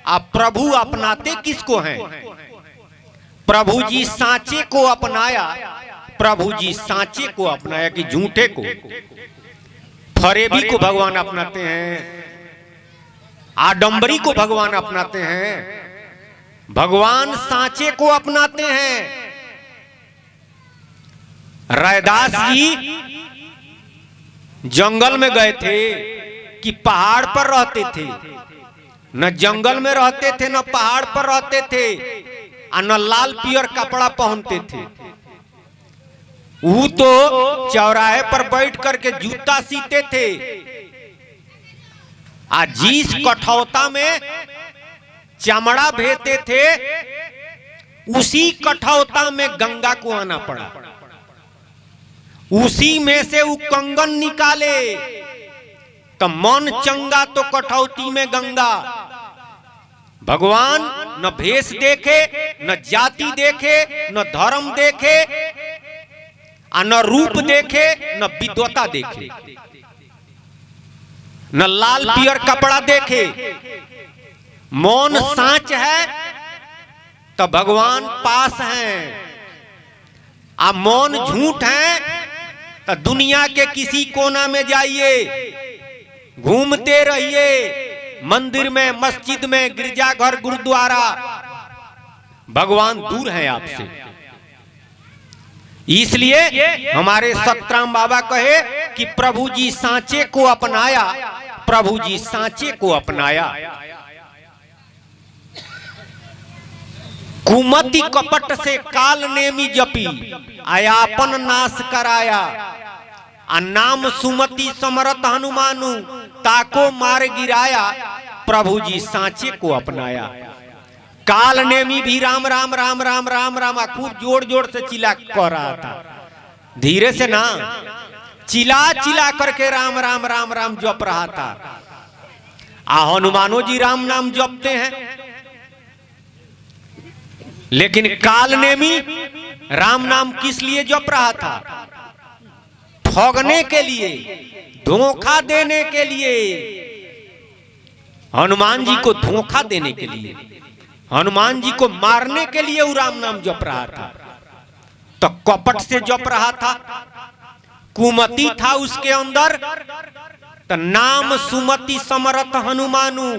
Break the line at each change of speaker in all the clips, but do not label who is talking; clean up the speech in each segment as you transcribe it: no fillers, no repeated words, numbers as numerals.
आप प्रभु अपनाते किसको हैं? प्रभु जी सांचे को अपनाया, प्रभु जी सांचे को अपनाया कि झूठे को? फरेबी को भगवान अपनाते हैं, आडंबरी को भगवान अपनाते हैं, भगवान सांचे को अपनाते हैं। रैदास जी जंगल में गए थे कि पहाड़ पर रहते थे? न जंगल में रहते थे न पहाड़ पर रहते थे, और न लाल पियर कपड़ा पहनते थे। वो तो चौराहे पर बैठ करके जूता सीते थे। आज जिस कठौता में चमड़ा भेते थे, उसी कठौता में गंगा को आना पड़ा। उसी में से वो कंगन निकाले तो मन चंगा तो कठौती में गंगा। भगवान न भेष देखे, न जाति देखे, न धर्म देखे, न रूप देखे, न विद्वता देखे, न लाल पियर कपड़ा देखे। मौन सांच है तो भगवान पास हैं, आ मौन झूठ है तो दुनिया के किसी कोना में जाइए, घूमते रहिए, मंदिर में, मस्जिद में, गिरजाघर, गुरुद्वारा, भगवान दूर हैं आपसे। इसलिए हमारे सतराम बाबा कहे कि प्रभु जी सांचे को अपनाया, प्रभु जी सांचे को अपनाया। कुमति कपट से काल नेमी जपी, आयापन नाश कराया। नाम सुमति समरत हनुमानु, ताको मार गिराया। प्रभु जी सांचे को अपनाया। काल नेमी भी राम राम राम राम राम राम खूब जोर जोर से चिल्ला कर रहा था, धीरे से ना, चिल्ला चिल्ला करके राम राम राम राम जप रहा था। हनुमानो जी राम नाम जपते हैं, लेकिन काल नेमी राम नाम किस लिए जप रहा था? ठगने के लिए, धोखा देने के लिए, हनुमान जी को धोखा देने के लिए, हनुमान जी को मारने के लिए वो राम नाम जप रहा था। तो कपट से जप रहा था, कुमति था उसके अंदर। तो नाम सुमति समरथ हनुमानु,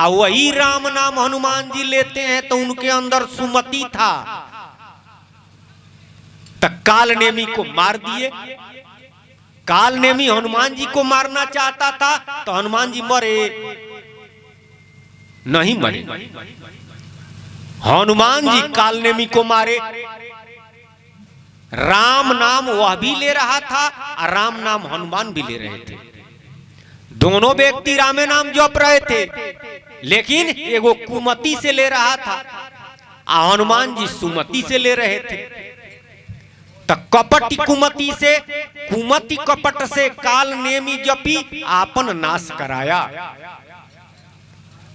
वही राम नाम हनुमान जी लेते हैं तो उनके अंदर सुमति था। तो काल नेमी को मार दिए। काल नेमी हनुमान जी को मारना चाहता था तो हनुमान जी मरे नहीं, मरे। हनुमान जी काल नेमी को मारे। राम नाम वह भी ले रहा था और राम नाम हनुमान भी ले रहे थे। दोनों व्यक्ति रामे नाम जप रहे थे, लेकिन एगो कुमति से ले रहा था, हनुमान जी सुमति से ले रहे थे। तो कपट कुमति से, कुमति कपट से काल नेमी जपी, आपन नाश कराया।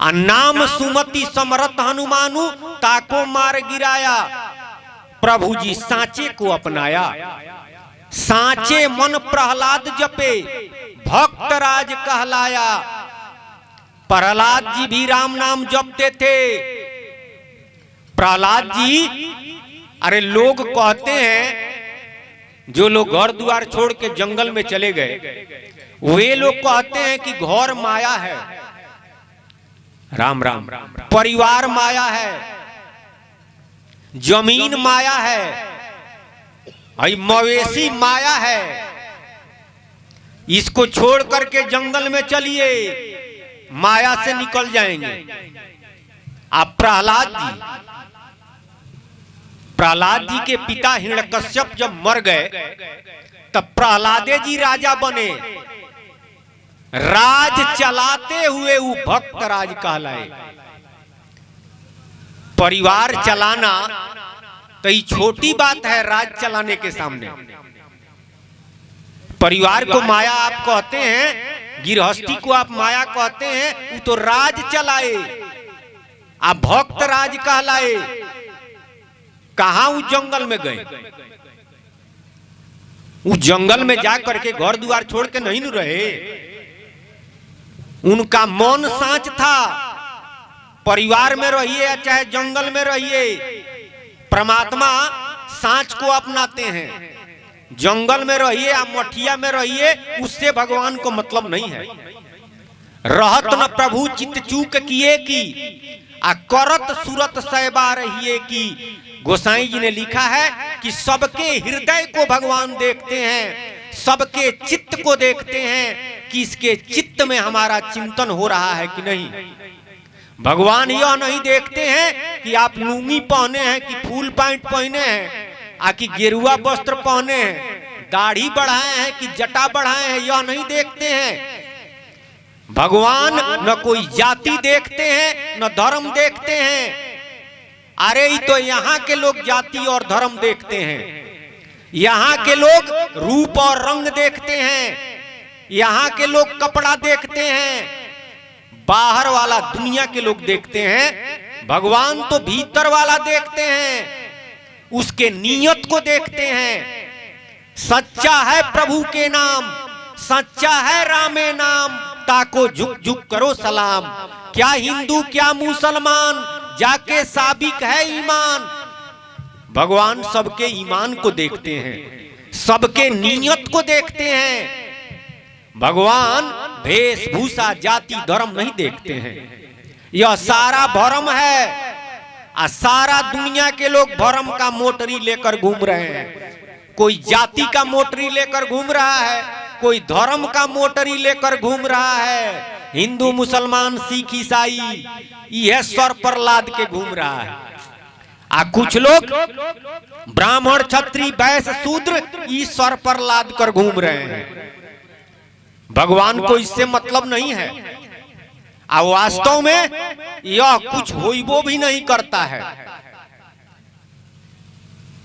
नाम सुमति समरथ हनुमानु, ताको मार गिराया। प्रभु जी सांचे को अपनाया। सांचे मन प्रहलाद जपे, भक्त राज कहलाया। प्रहलाद जी भी राम नाम जपते थे। प्रहलाद जी, अरे लोग कहते हैं, जो लोग घर द्वार छोड़ के जंगल में चले गए, वे लोग कहते हैं कि घर माया है, राम राम, परिवार माया है, जमीन माया है, मवेशी माया है, इसको छोड़ करके जंगल में चलिए, माया से निकल जाएंगे। आप प्रहलाद जी के पिता हिरण्यकश्यप जब मर गए तब प्रहलादे जी राजा बने। राज चलाते हुए वो भक्त राज कहलाए। परिवार चलाना तो ये छोटी बात है राज चलाने के सामने। परिवार को माया आप कहते हैं, गृहस्थी को आप माया कहते हैं, वो तो राज चलाए, आप भक्त राज कहलाए। कहां वो जंगल में गए? वो जंगल में जा करके घर द्वार छोड़ के नहीं रहे। उनका मौन सांच था, परिवार में रहिए या चाहे जंगल में रहिए, परमात्मा सांच को अपनाते हैं। जंगल में रहिए या मठिया में रहिए, उससे भगवान को मतलब नहीं है। रहत न प्रभु चित चूक किए की, आ करत सूरत सहबा रहिए की। गोसाई जी ने लिखा है कि सबके हृदय को भगवान देखते हैं, सबके चित्त को देखते हैं कि इसके चित्त में हमारा चिंतन हो रहा है कि नहीं। भगवान यह नहीं देखते हैं कि आप लुंगी पहने हैं कि फुल पैंट पहने हैं, आकि गेरुआ वस्त्र पहने हैं, दाढ़ी बढ़ाए हैं कि जटा बढ़ाए हैं, यह नहीं देखते हैं। भगवान न कोई जाति देखते हैं न धर्म देखते हैं। अरे ये तो यहाँ के लोग जाति और धर्म देखते हैं, यहाँ के लोग रूप और रंग देखते हैं, यहाँ के लोग कपड़ा देखते हैं, बाहर वाला दुनिया के लोग देखते हैं। भगवान तो भीतर वाला देखते हैं, उसके नियत को देखते हैं। सच्चा है प्रभु के नाम, सच्चा है रामे नाम, ताको झुक झुक करो सलाम। क्या हिंदू क्या मुसलमान, जाके साबिक है ईमान। भगवान सबके ईमान को देखते हैं, सबके नियत को देखते हैं। भगवान वेशभूषा जाति धर्म नहीं देखते हैं। यह सारा भरम है, और सारा दुनिया के लोग भरम का मोटरी लेकर घूम रहे हैं। कोई जाति का मोटरी लेकर घूम रहा है, कोई धर्म का मोटरी लेकर घूम रहा है। हिंदू मुसलमान सिख ईसाई यह सर पर लाद के घूम रहा है। आ कुछ लोग ब्राह्मण क्षत्रिय वैश्य शूद्र इस सर पर लाद कर घूम रहे हैं। भगवान को इससे मतलब नहीं है, और वास्तव में यह कुछ होइबो भी नहीं करता है।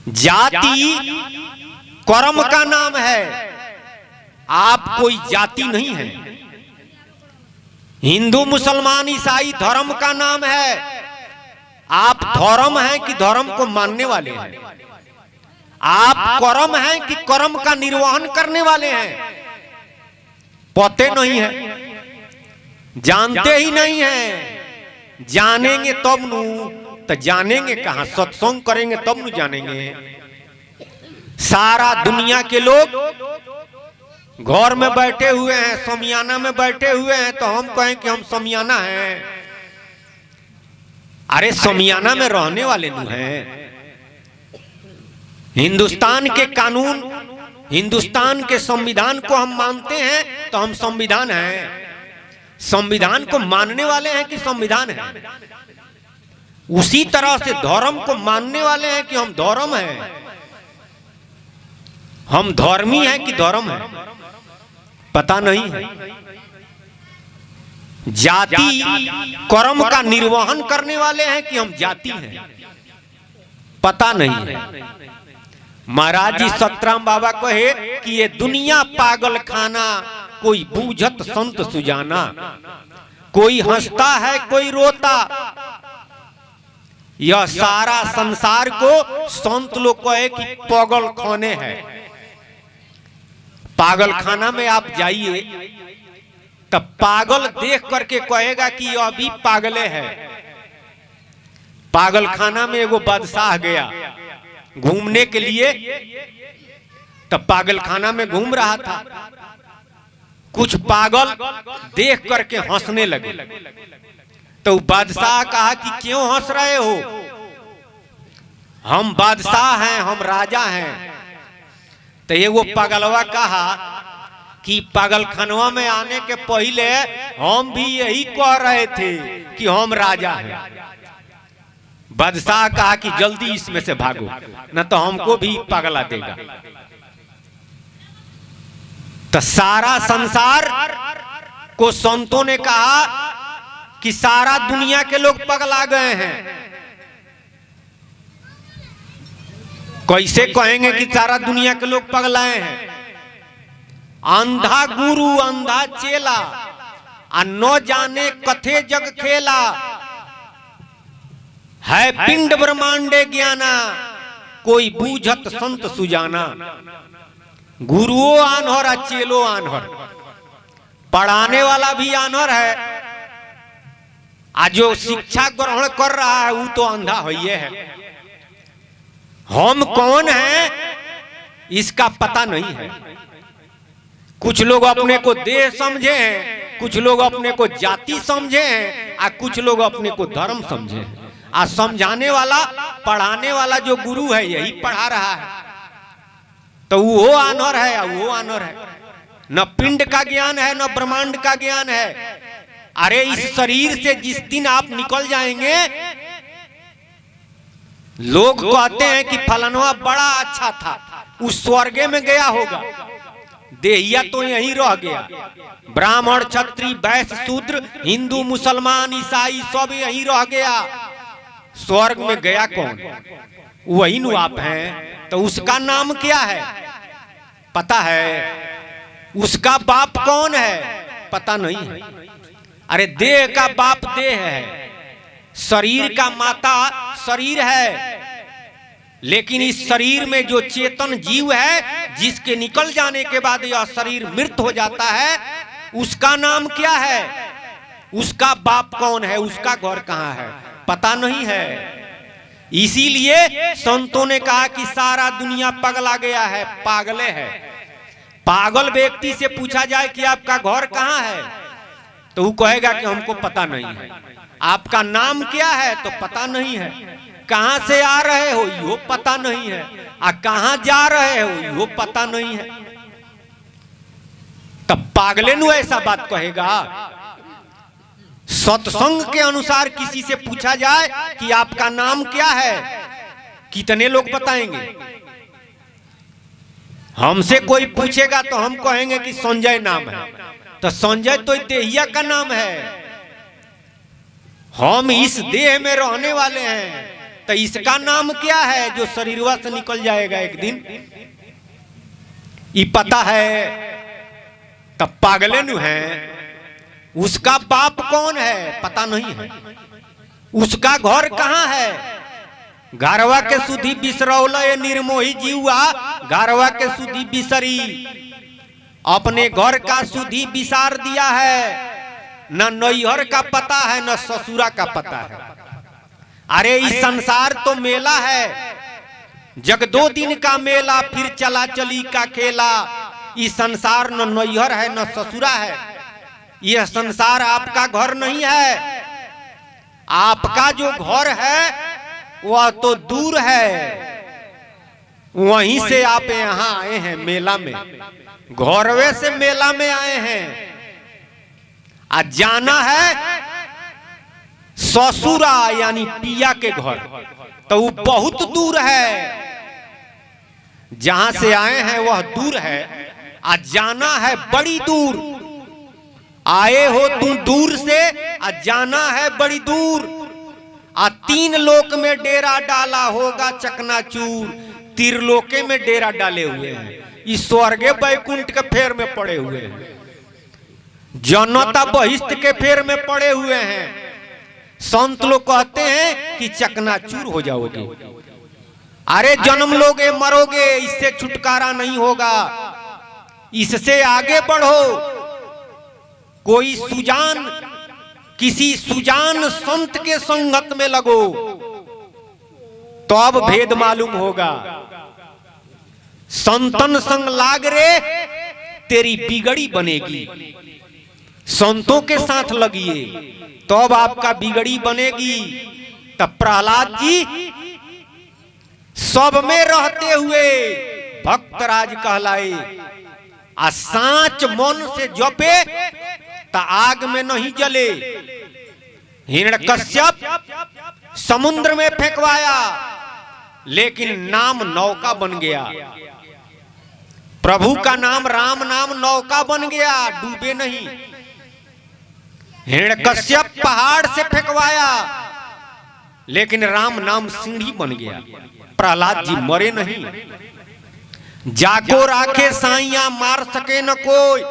जाति कर्म का नाम है, आप कोई जाति नहीं है। हिंदू मुसलमान ईसाई धर्म का नाम है, आप धर्म हैं कि धर्म को मानने वाले हैं। आप कर्म हैं कि कर्म का निर्वहन करने वाले हैं। पते नहीं है, जानते ही नहीं है। जानेंगे तब नु, तो जानेंगे कहां, सत्संग करेंगे तब नु जानेंगे। सारा दुनिया के लोग घर में बैठे हुए हैं, समियाना में बैठे हुए हैं, तो हम कहें कि हम समियाना हैं। अरे समियाना में रहने वाले नु हैं। हिंदुस्तान के कानून, हिंदुस्तान के संविधान को हम मानते हैं तो हम संविधान हैं। संविधान को मानने वाले हैं कि संविधान है। उसी तरह से धर्म को मानने वाले हैं कि हम धर्म हैं। हम धर्मी हैं कि धर्म है, पता नहीं है। जाति कर्म का निर्वहन करने वाले हैं कि हम जाति हैं, पता नहीं है। महाराज जी सतराम बाबा कहे कि ये दुनिया पागल खाना, कोई बूझत संत सुजाना। कोई हंसता है कोई रोता, यह सारा संसार को संत लोग कहे कि पागल खाने है। पागल खाना में आप जाइए तब पागल देख करके कहेगा कि यह भी पागले है। पागल खाना में एगो बादशाह गया घूमने के लिए, तब पागल खाना में घूम रहा था। कुछ पागल देख करके हंसने लगे, तो बादशाह कहा कि क्यों हंस रहे हो? हम बादशाह हैं, हम राजा हैं। तो ये वो पागलवा कहा कि पागलखानवा में आने के पहले हम भी यही कह रहे थे कि हम राजा हैं। बादशाह कहा कि जल्दी इसमें से भागो, न तो हमको भी पागला देगा। तो सारा संसार को संतों ने कहा कि सारा दुनिया के लोग पगला गए हैं। कैसे कहेंगे कि सारा दुनिया के लोग पगलाए हैं? अंधा गुरु अंधा चेला, आ न जाने कथे जग खेला। है पिंड ब्रह्मांडे ज्ञाना, कोई बूझत संत सुजाना। गुरुओ आन्हर आ चेलो आन्हर, पढ़ाने वाला भी आन्हर है आज जो शिक्षा ग्रहण कर रहा है वो तो अंधा होइए है। हम कौन हैं इसका पता नहीं है। कुछ लोग अपने को देह समझे हैं, कुछ लोग अपने को जाति समझे हैं, और कुछ लोग अपने को धर्म समझे हैं। आ समझाने वाला पढ़ाने वाला जो गुरु है यही पढ़ा रहा है, तो वो आनर है वो आनर है। न पिंड का ज्ञान है न ब्रह्मांड का ज्ञान है। अरे इस शरीर से जिस दिन आप निकल जाएंगे, लोग कहते हैं कि फलाना बड़ा अच्छा था, उस स्वर्ग में गया होगा। देहिया तो यहीं रह गया। ब्राह्मण क्षत्रिय वैश्य शूद्र हिंदू मुसलमान ईसाई सब यहीं रह गया। स्वर्ग में गया कौन? वही नु आप हैं। तो उसका नाम क्या है पता है? उसका बाप कौन है पता नहीं है। अरे देह का बाप देह है, शरीर का माता शरीर है, लेकिन इस शरीर में जो चेतन जीव है जिसके निकल जाने के बाद यह शरीर मृत हो जाता है, उसका नाम क्या है? उसका बाप कौन है? उसका घर कहाँ है पता नहीं है। इसीलिए संतों ने कहा कि सारा दुनिया पगला गया है, पागले है। पागल व्यक्ति से पूछा जाए कि आपका घर कहाँ है तो वो कहेगा कि हमको पता नहीं है। आपका नाम क्या है तो पता नहीं है। कहां से आ रहे हो यो पता नहीं है, आ कहां जा रहे हो यो पता नहीं है। तब पागले नु ऐसा बात कहेगा। सत्संग के अनुसार किसी से पूछा जाए कि आपका नाम क्या है, कितने लोग बताएंगे? हमसे कोई पूछेगा तो हम कहेंगे कि संजय नाम है। तो संजय तो देहिया का नाम है। हम इस देह में रहने वाले हैं, तो इसका नाम क्या है जो शरीरवा से निकल जाएगा एक दिन? ये पता है तब पागले नु है। उसका बाप कौन है पता नहीं है। उसका घर कहाँ है? घरवा के सुधी बिसरौला ये निर्मोही जीवा, घरवा के सुधी बिसरी। अपने घर का सुधी बिसार दिया है। न नैहर का पता है न ससुरा का पता है। अरे इस संसार तो मेला है, जग 2 दिन का मेला, फिर चला चली का खेला। इस संसार न नैहर है न ससुरा है। यह संसार आपका घर नहीं है। आपका जो घर है वह तो दूर है। वहीं से आप यहाँ आए हैं मेला में, घरवे से मेला में आए हैं। आज जाना है ससुरा यानी पिया के घर, तो वो बहुत दूर है। जहां से आए हैं वह दूर है। आज जाना है बड़ी दूर। आए हो तुम दूर से, आज जाना है बड़ी दूर। आज 3 लोक में डेरा डाला होगा चकनाचूर। त्रिलोके में डेरा डाले हुए हैं, इस स्वर्गे बैकुंठ के फेर में पड़े हुए हैं, जनता बहिष्ठ के फेर में पड़े हुए हैं। संत लोग कहते हैं कि चकनाचूर हो जाओगे। अरे जन्म लोगे मरोगे, इससे छुटकारा नहीं होगा। इससे आगे बढ़ो। कोई सुजान, किसी सुजान संत के संगत में लगो तो अब भेद मालूम होगा। संतन संग लाग रे तेरी बिगड़ी बनेगी। संतों के साथ लगिए तो अब आपका बिगड़ी बनेगी। तब प्रहलाद जी सब में रहते हुए भक्तराज कहलाए। आ सांच मन से जपे ता आग में नहीं जले। हिरण्यकश्यप समुद्र में फेंकवाया, लेकिन नाम नौका बन गया। प्रभु का नाम राम नाम नौका बन गया, डूबे नहीं। हिरण्यकश्यप पहाड़ से फेंकवाया, लेकिन राम नाम सीढ़ी बन गया। प्रहलाद जी मरे नहीं। जाको राखे साइया मार सके न कोई,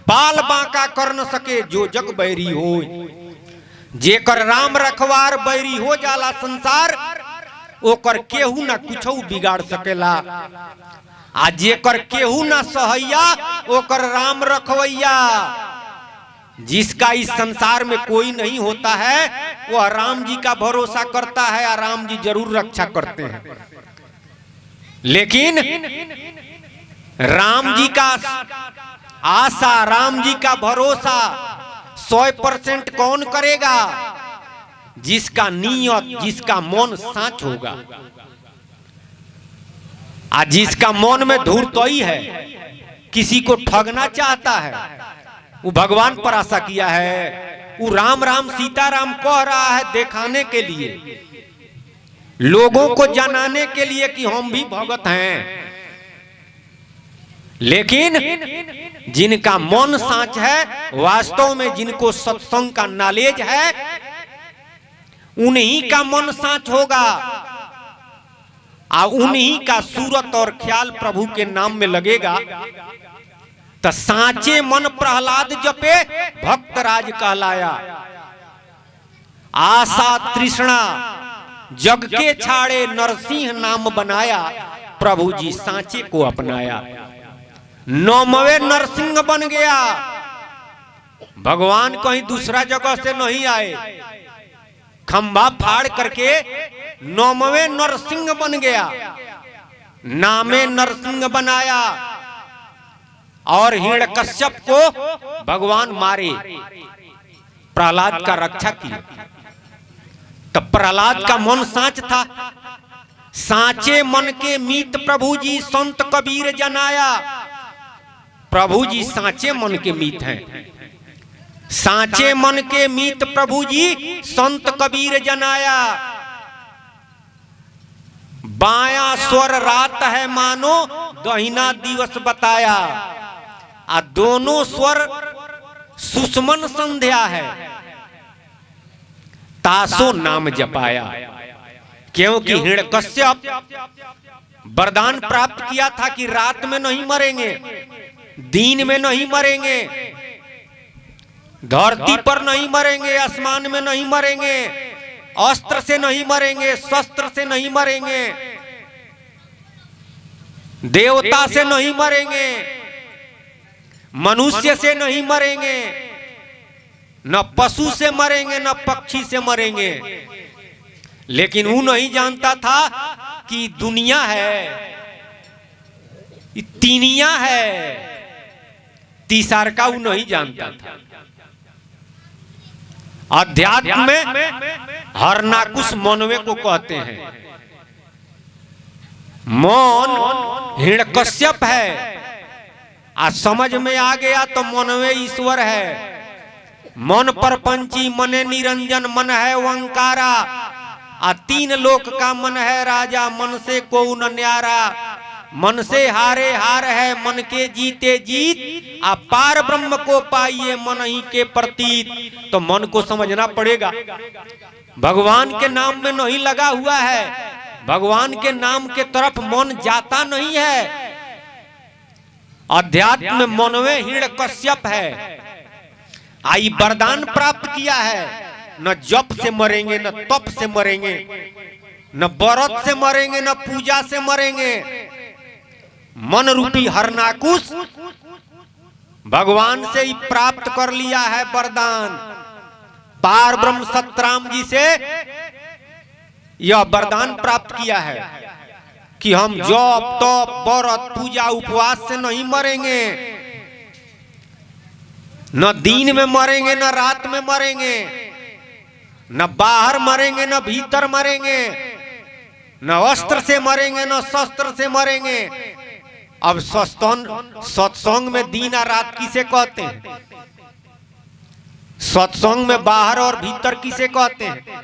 बाल बांका कर न सके जो जग बैरी हो। जेकर राम रखवार बैरी हो जाला संसार, ओकर केहू ना कुछ बिगाड़ सकेला। आ जेकर केहू ना सहैया, ओकर राम रखवैया। जिसका इस संसार में कोई नहीं होता है वह राम जी का भरोसा करता है और राम जी जरूर रक्षा करते हैं। लेकिन राम जी का आशा, राम जी का भरोसा 100% कौन करेगा? जिसका नियत, जिसका मन सच होगा। आज जिसका मन में धूर्तई है, किसी को ठगना चाहता है, वो भगवान पर आशा किया है, वो राम राम सीताराम कह रहा है दिखाने के लिए, लोगों को जनाने के लिए कि हम भी भगत हैं। लेकिन जिनका मन साच है, वास्तव में जिनको सत्संग का नॉलेज है, उन्हीं का मन साच होगा और उन्हीं का सूरत और ख्याल प्रभु के नाम में लगेगा। तो साचे मन प्रहलाद जपे भक्त राज कहलाया। आशा तृष्णा जग के छाड़े नरसिंह नाम बनाया, प्रभु जी साचे को अपनाया। 9वें नरसिंह बन गया। भगवान कहीं दूसरा जगह से नहीं आए, खंभा फाड़ करके 9वें नरसिंह बन गया, नामे नरसिंह बनाया। और हिरण्यकश्यप को भगवान मारे, प्रहलाद का रक्षा किया। तो प्रहलाद का मन साच था। साचे मन के मीत प्रभु जी संत कबीर जनाया। प्रभु जी साचे मन के मीत हैं। साचे मन के मीत प्रभु जी संत कबीर जनाया। बाया स्वर रात है मानो दहिना दिवस बताया। आ दोनों स्वर सुषमन संध्या है, तासो नाम जपाया। क्योंकि हिरण्यकश्यप वरदान प्राप्त किया था कि रात में नहीं मरेंगे, दिन में नहीं मरेंगे, धरती पर नहीं मरेंगे, आसमान में नहीं मरेंगे, अस्त्र से नहीं मरेंगे, शस्त्र से नहीं मरेंगे, देवता से नहीं मरेंगे, मनुष्य से नहीं मरेंगे, न पशु से मरेंगे, न पक्षी से मरेंगे। लेकिन वो नहीं जानता था कि दुनिया है, तीनिया है, तीसर का वो नहीं जानता था। अध्यात्म में हरनाकुश मनवे को कहते हैं। मन हिरण्यकश्यप है, आज समझ में आ गया तो मनवे ईश्वर है। मन परपंची मने निरंजन, मन है ओंकारा। आ 3 लोक का मन है राजा, मन से को न न्यारा। मन से हारे हार है, मन के जीते जीत। आ पार ब्रह्म को पाइए मन ही के प्रतीत। तो मन को समझना पड़ेगा, भगवान के नाम में नहीं लगा हुआ है, भगवान के नाम के तरफ मन जाता नहीं है। अध्यात्म में मनवे हिरण्यकश्यप है। आई वरदान प्राप्त किया है, न जप से मरेंगे, न तप से मरेंगे, न व्रत से मरेंगे, न पूजा से मरेंगे। मन रूपी हरनाकुश भगवान से ही प्राप्त कर लिया है वरदान। पार ब्रह्म सतराम जी से यह वरदान प्राप्त किया है कि हम जप तप व्रत पूजा उपवास से नहीं मरेंगे, न दिन में मरेंगे, न रात में मरेंगे, न बाहर मरेंगे, न भीतर मरेंगे, न अस्त्र से मरेंगे, न शस्त्र से मरेंगे। अब सत्संग में दिन और रात किसे कहते हैं? सत्संग में बाहर और भीतर किसे कहते हैं?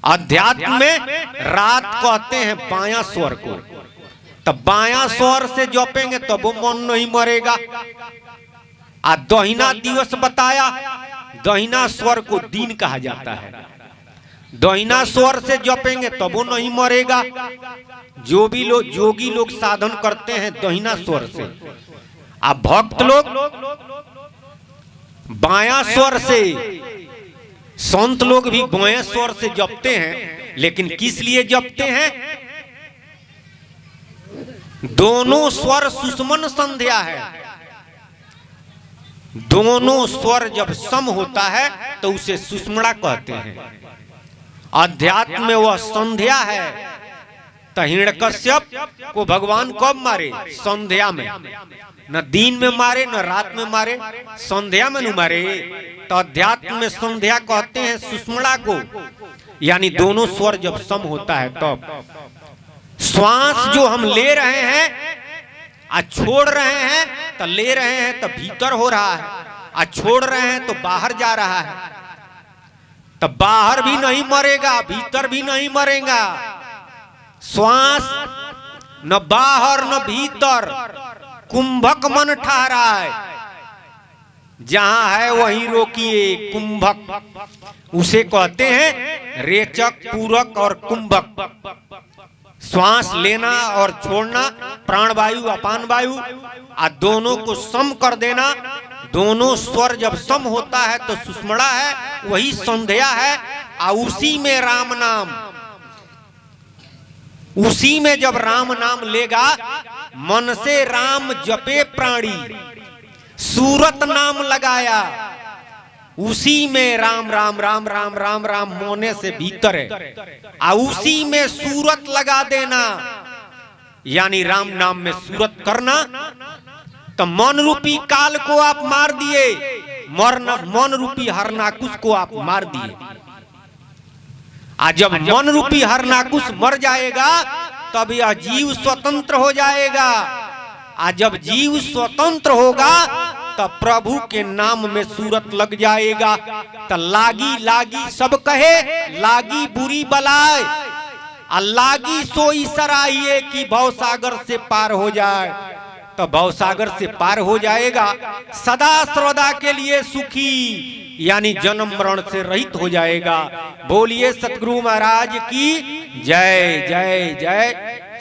अध्यात्म में रात कहते हैं बायां स्वर को। तब बायां स्वर से जपेंगे तब वो मन नहीं मरेगा। आ दहिना दिवस बताया, दहिना स्वर को दिन कहा जाता है। दहिना स्वर से जपेंगे तब वो नहीं मरेगा। जो भी लोग जोगी लोग साधन करते हैं दहिना स्वर से, आ भक्त लोग बायां स्वर से, संत लोग भी बायां स्वर से जपते हैं। लेकिन किस लिए जपते हैं? दोनों स्वर सुषमन संध्या है। दोनों स्वर जब सम होता है तो उसे सुषुम्ना कहते हैं। अध्यात्म में वह संध्या है। तो हिरण्यकश्यप को भगवान कब मारे? संध्या में। न दिन में मारे न रात में मारे, संध्या में न मारे। तो अध्यात्म में संध्या कहते हैं सुषुम्ना को, यानी दोनों स्वर जब सम होता है तब। श्वास जो हम ले रहे हैं आज छोड़ रहे हैं, तो ले रहे हैं तो भीतर हो रहा है, आज छोड़ रहे हैं तो बाहर जा रहा है। तो बाहर भी नहीं मरेगा, भीतर भी नहीं मरेगा। श्वास न बाहर न भीतर, कुंभक मन ठहरा है, जहां है वहीं रोकिए। कुंभक उसे कहते हैं रेचक, पूरक और कुंभक। श्वास लेना और छोड़ना, प्राणवायु अपान वायु, दोनों को सम कर देना। दोनों स्वर जब सम होता है तो सुषुम्ना है, वही संध्या है। उसी में राम नाम, उसी में जब राम नाम लेगा, मन से राम जपे प्राणी, सूरत नाम लगाया, उसी में राम राम राम राम राम राम मोने से भीतर है। उसी में सूरत लगा देना, यानी राम नाम में सूरत करना। तो मन रूपी काल को आप मार दिए, मन रूपी हरनाकुश को आप मार दिए। जब मन रूपी हरनाकुश मर जाएगा तब यह जीव स्वतंत्र हो जाएगा। जब जीव स्वतंत्र होगा तब प्रभु के नाम में सूरत लग जाएगा। तो लागी लागी सब कहे, लागी बुरी बलाए, लागी सोई सराहिए कि भवसागर से पार हो जाए। तो भवसागर से पार हो जाएगा, सदा सर्वदा के लिए सुखी, यानी जन्म मरण से रहित हो जाएगा। बोलिए सतगुरु महाराज की जय जय जय।